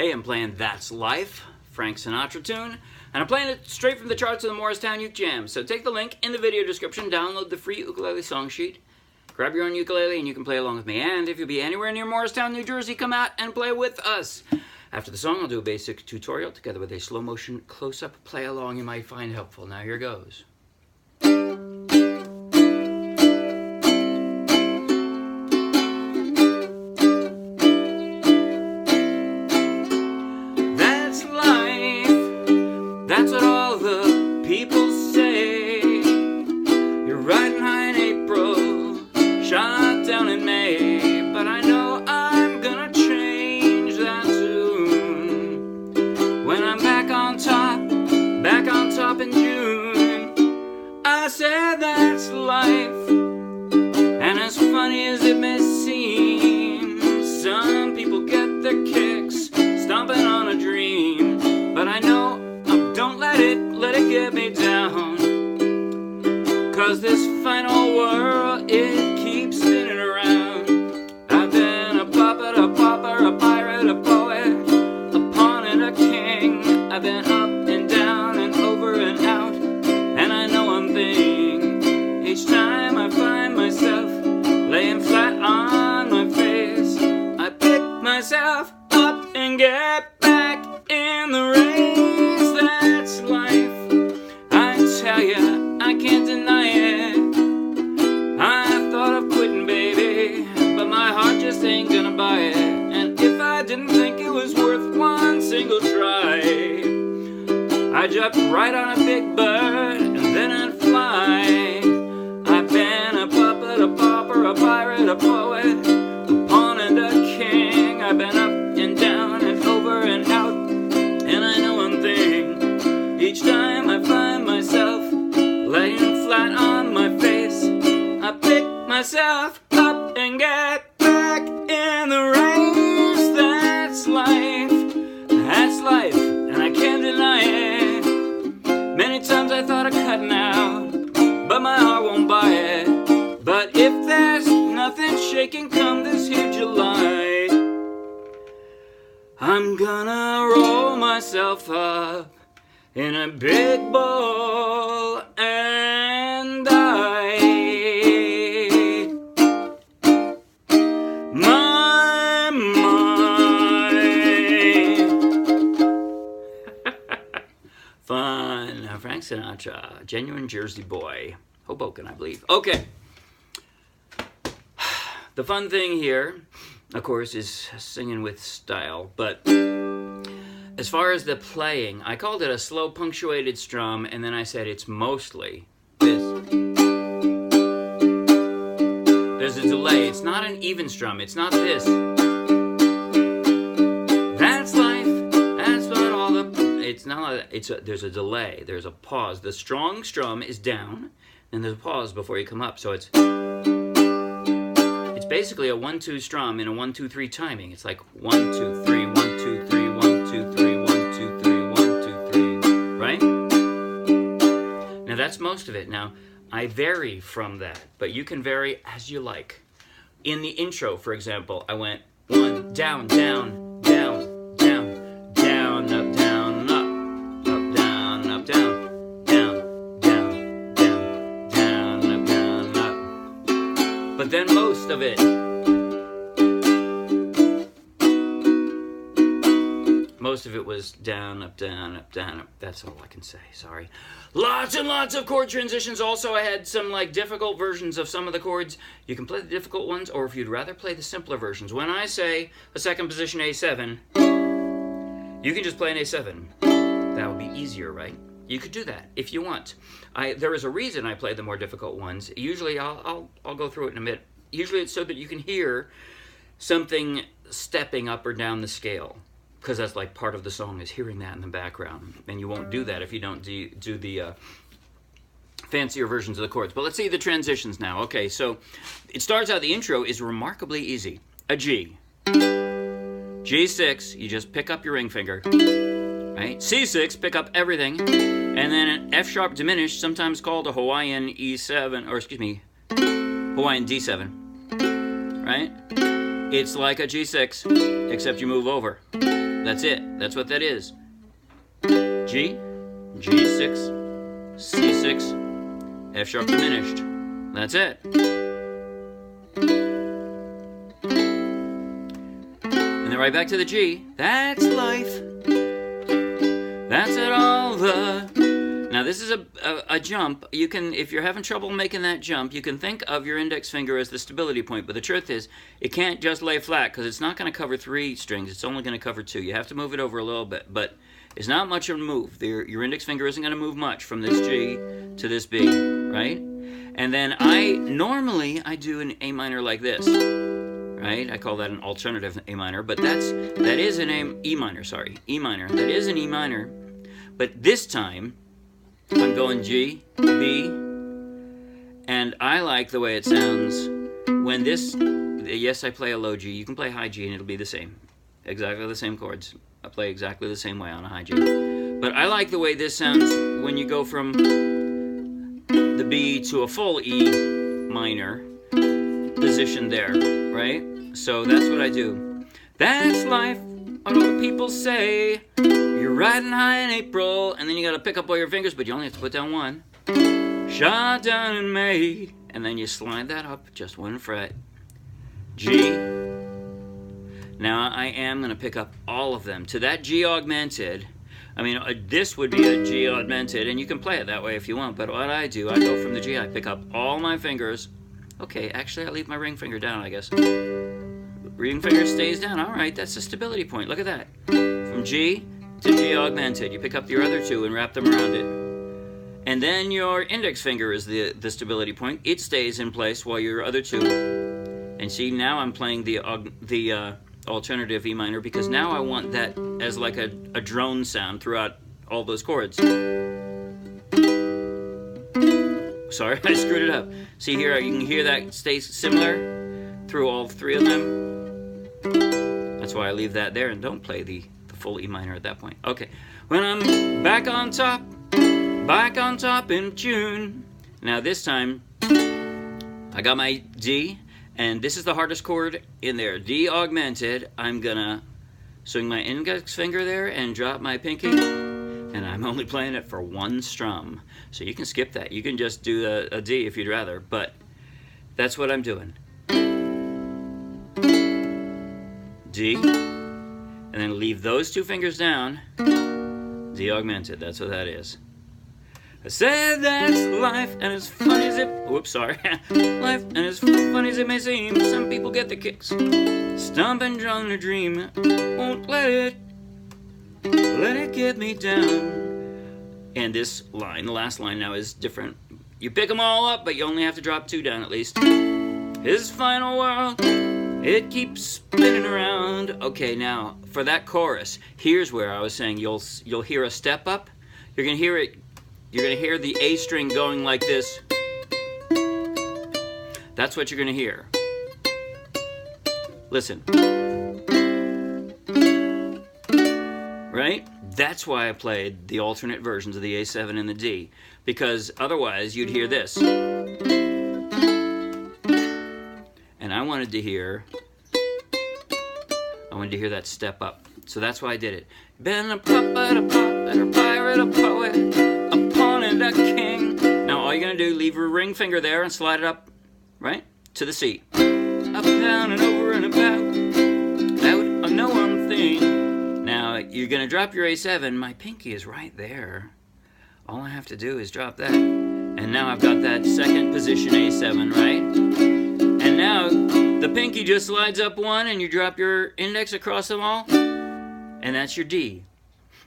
Hey, I'm playing That's Life, Frank Sinatra tune, and I'm playing it straight from the charts of the Morristown Uke Jam. So take the link in the video description, download the free ukulele song sheet, grab your own ukulele, and you can play along with me. And if you'll be anywhere near Morristown, New Jersey, come out and play with us. After the song, I'll do a basic tutorial together with a slow motion close-up play along you might find helpful. Now here goes. That's what all the people say. You're riding high in April, shot down in May. But I know I'm gonna change that soon. When I'm back on top in June. I said that's life, and as funny as it may seem, some people get their kicks stomping on a dream. But I know don't let it get me down, 'cause this fine old world, it keeps spinning around. I've been a puppet, a pauper, a pirate, a poet, a pawn and a king. I've been up and down and over and out, and I know one thing. Each time I find myself laying flat on my face, I pick myself up and get back in the race. That's life, I tell ya, I can't deny it. I thought of quitting, baby, but my heart just ain't gonna buy it. And if I didn't think it was worth one single try, I'd jump right on a big bird and then I'd fly. I've been a puppet, a pauper, a pirate, a poet, a pawn and a king. I've been up and down and over and out, and I know one thing. Each time I find myself laying flat on my face, I pick myself up and get back in the race. That's life, and I can't deny it. Many times I thought of cutting out, but my heart won't buy it. But if there's nothing shaking come this here July, I'm gonna roll myself up in a big bowl and die. My mind. Fun. Frank Sinatra, genuine Jersey boy. Hoboken, I believe. Okay. The fun thing here, of course, is singing with style, but as far as the playing, I called it a slow punctuated strum, and then I said it's mostly this. There's a delay. It's not an even strum. It's not this. That's life. That's what all the... It's not... There's a delay. There's a pause. The strong strum is down, and there's a pause before you come up. So it's basically a 1-2 strum in a 1-2-3 timing. It's like 1-2-3, 1-2-3, 1-2-3, 1-2-3, 1-2-3, right? Now that's most of it. Now I vary from that, but you can vary as you like. In the intro, for example, I went 1, down, down, down, down, down, up, down, up, up, down, up, down, down, down, down, down, up, down, up. But then most of it, was down, up, down, up, down, up. That's all I can say, sorry. Lots and lots of chord transitions. Also, I had some difficult versions of some of the chords. You can play the difficult ones, or if you'd rather play the simpler versions. When I say a second position A7, you can just play an A7. That would be easier, right? You could do that if you want. There is a reason I play the more difficult ones. Usually, I'll go through it in a minute. Usually, it's so that you can hear something stepping up or down the scale, because that's like part of the song is hearing that in the background, and you won't do that if you don't do the fancier versions of the chords. But let's see the transitions now. Okay, so it starts out, the intro is remarkably easy. A G. G6, you just pick up your ring finger. Right? C6, pick up everything. And then an F sharp diminished, sometimes called a Hawaiian E7, or excuse me, Hawaiian D7. Right? It's like a G6, except you move over. That's it. That's what that is. G, G6, C6, F sharp diminished. That's it. And then right back to the G. That's life. That's it all the... Now this is a jump. You can, if you're having trouble making that jump, you can think of your index finger as the stability point. But the truth is, it can't just lay flat because it's not going to cover 3 strings. It's only going to cover 2. You have to move it over a little bit, but it's not much of a move. Your index finger isn't going to move much from this G to this B, right? And then normally I do an A minor like this, right? I call that an alternative A minor, but that is an E minor. Sorry, E minor. That is an E minor, but this time I'm going G, B, and I like the way it sounds when this, yes, I play a low G. You can play high G and it'll be the same. Exactly the same chords. I play exactly the same way on a high G. But I like the way this sounds when you go from the B to a full E minor position there, right? So that's what I do. That's life, what all the people say. You're riding high in April, and then you got to pick up all your fingers, but you only have to put down one. Shot down in May, and then you slide that up just 1 fret. G. Now I am going to pick up all of them to that G augmented. I mean, this would be a G augmented, and you can play it that way if you want, but what I do, I go from the G, I pick up all my fingers. Okay, actually I leave my ring finger down, I guess. Ring finger stays down. All right, that's the stability point. Look at that. From G to G augmented. You pick up your other 2 and wrap them around it. And then your index finger is the stability point. It stays in place while your other 2. And see, now I'm playing the alternative E minor because now I want that as like a drone sound throughout all those chords. Sorry, I screwed it up. See here, you can hear that stays similar through all 3 of them. That's why I leave that there and don't play the full E minor at that point. Okay, when I'm back on top in June. Now this time, I got my D, and this is the hardest chord in there. D augmented. I'm gonna swing my index finger there and drop my pinky, and I'm only playing it for 1 strum. So you can skip that. You can just do a D if you'd rather, but that's what I'm doing. D, and then leave those 2 fingers down. D augmented, that's what that is. I said that's life, and as funny as it, whoops, sorry. Life, and as funny as it may seem, some people get the kicks. Stomping drum a dream, won't let it get me down. And this line, the last line now is different. You pick them all up, but you only have to drop 2 down at least. His final world, it keeps spinning around. Okay, now for that chorus, here's where I was saying you'll hear a step up. You're gonna hear it. You're gonna hear the A string going like this. That's what you're gonna hear. Listen. Right? That's why I played the alternate versions of the A7 and the D, because otherwise you'd hear this. And I wanted to hear that step up. So that's why I did it. Been a puppet, a pirate, a poet, a pawn and a king. Now all you're gonna do, leave your ring finger there and slide it up, right, to the C. Up, down, and over and about, out of no one thing. Now you're gonna drop your A7. My pinky is right there. All I have to do is drop that. And now I've got that second position A7, right? And now the pinky just slides up 1 and you drop your index across them all. And that's your D.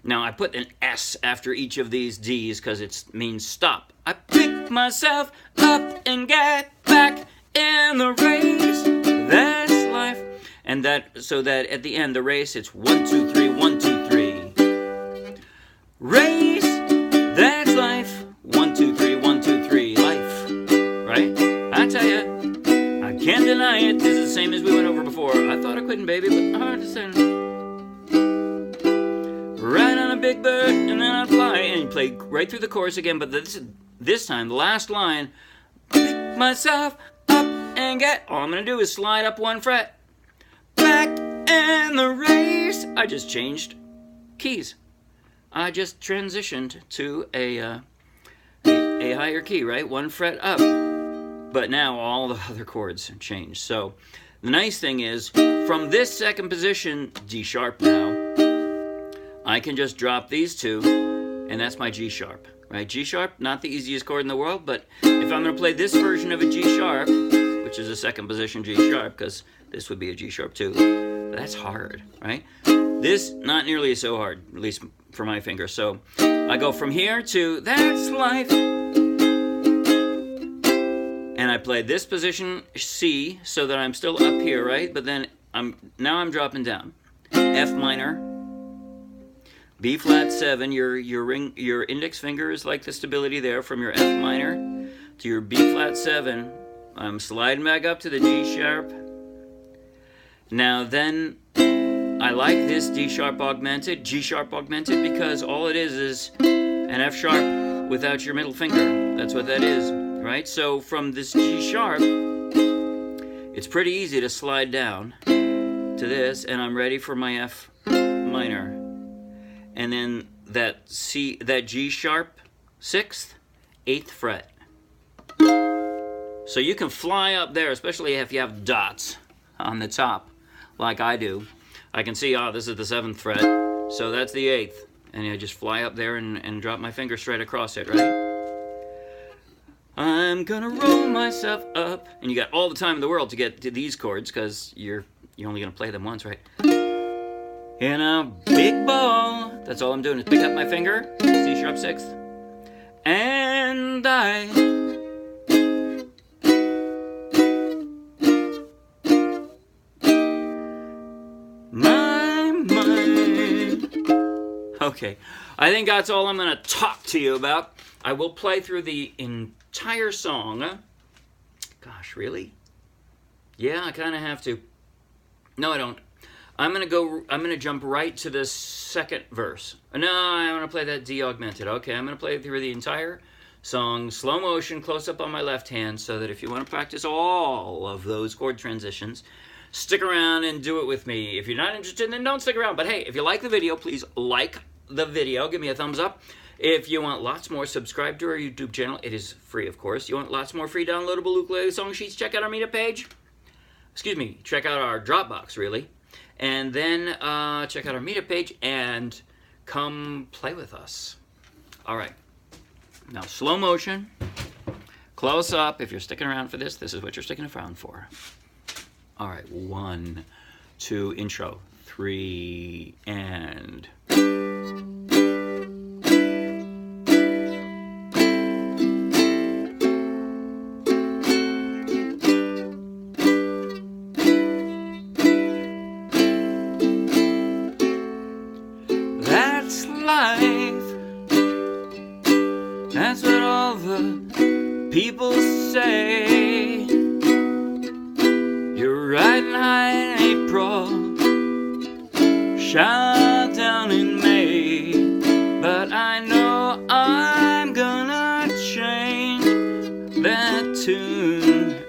Now I put an S after each of these Ds because it means stop. I pick myself up and get back in the race. That's life. And so that at the end, the race, it's 1, 2, 3, 1, 2, 3. Race, that's life. 1, 2, 3, 1, 2, 3. Life. Right? I tell you, I can't deny it. This is the same as we went over before. I thought I couldn't, baby, but hard to say. Ride on a big bird, and then I'd fly. And you play right through the chorus again, but this time, the last line, myself up and get. All I'm going to do is slide up 1 fret. Back in the race. I just changed keys. I just transitioned to a higher key, right? 1 fret up. But now all the other chords changed. So the nice thing is, from this second position, G sharp now, I can just drop these two, and that's my G sharp, right? G sharp, not the easiest chord in the world, but if I'm going to play this version of a G sharp, which is a second position G sharp, because this would be a G sharp too, that's hard, right? This, not nearly so hard, at least for my finger. So I go from here to that's life, and I play this position C so that I'm still up here, right? But then now I'm dropping down. F minor, B flat 7. Your index finger is like the stability there from your F minor to your B flat 7. I'm sliding back up to the G sharp. Now then, I like this G sharp augmented, because all it is an F sharp without your middle finger. That's what that is, right? So from this G sharp, it's pretty easy to slide down to this, and I'm ready for my F minor. And then that G sharp, 6th, 8th fret. So you can fly up there, especially if you have dots on the top, like I do. I can see, this is the 7th fret, so that's the 8th. And I just fly up there and drop my finger straight across it, right? I'm gonna roll myself up. And you got all the time in the world to get to these chords, because you're only gonna play them once, right? In a big ball. That's all I'm doing is pick up my finger, C sharp 6th, and I Okay, I think that's all I'm going to talk to you about. I will play through the entire song. Gosh, really? Yeah, I kind of have to. No, I don't. I'm going to jump right to the second verse. No, I want to play that D augmented. Okay, I'm going to play through the entire song, slow motion, close up on my left hand, so that if you want to practice all of those chord transitions, stick around and do it with me. If you're not interested, then don't stick around. But hey, if you like the video, please like the video. Give me a thumbs up. If you want lots more, subscribe to our YouTube channel. It is free, of course. You want lots more free downloadable ukulele song sheets, check out our meetup page. Excuse me, check out our Dropbox, really. And then check out our meetup page and come play with us. All right. Now, slow motion, close up. If you're sticking around for this, this is what you're sticking around for. All right, 1, 2, intro, 3, and... That's life. That's what all the people say. You're riding high in April, shot down in May, but I know I'm gonna change that tune.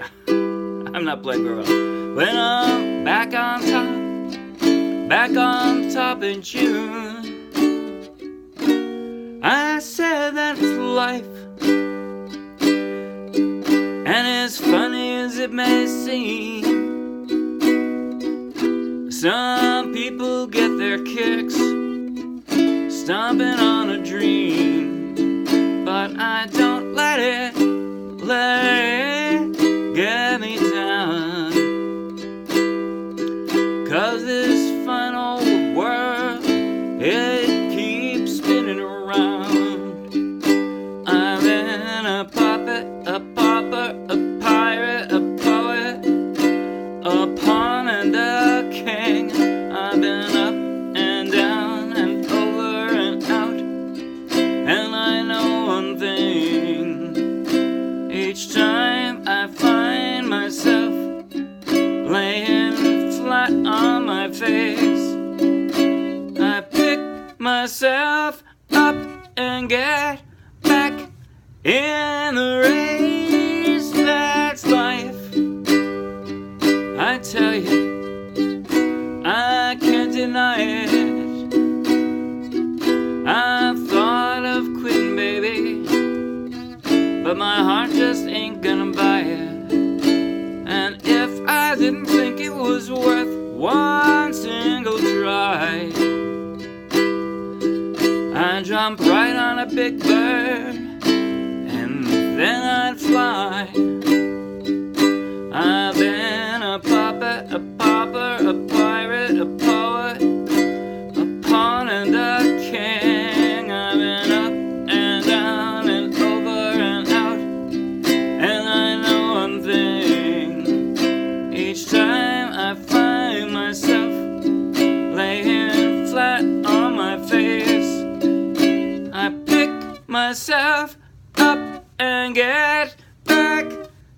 I'm not playing very well. When I'm back on top in June, I said that's life. And as funny as it may seem, some people get their kicks stomping on a dream, but I don't let it get me down. 'Cause this fine old world, it keeps spinning around. I've been a puppet, a pauper, a pirate, a poet, a pawn and a king. I've been up and down and over and out, and I know one thing. Each time I find myself laying flat on my face, I pick myself up and get back in the race. That's life. I tell you, die. I'd jump right on a big bird, and then I'd fly. I've been a puppet, a pauper, a pirate, a poet, a pawn and a king. I've been up and down and over and out, and I know one thing. Each time I find myself laying flat on my face, I pick myself up and get back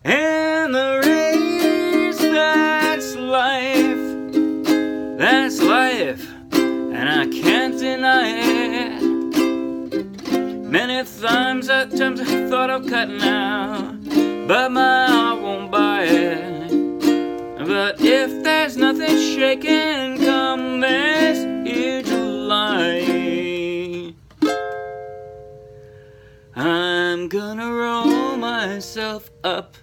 in the race. That's life, and I can't deny it. Many times I thought of cutting out, but my heart won't buy it. But if there's nothing shaking come this here July, I'm gonna roll myself up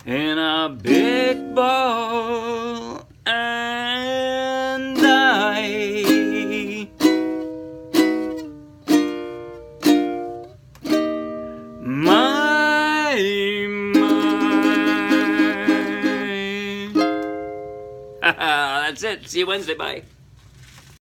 in a big ball and die. My. That's it. See you Wednesday. Bye.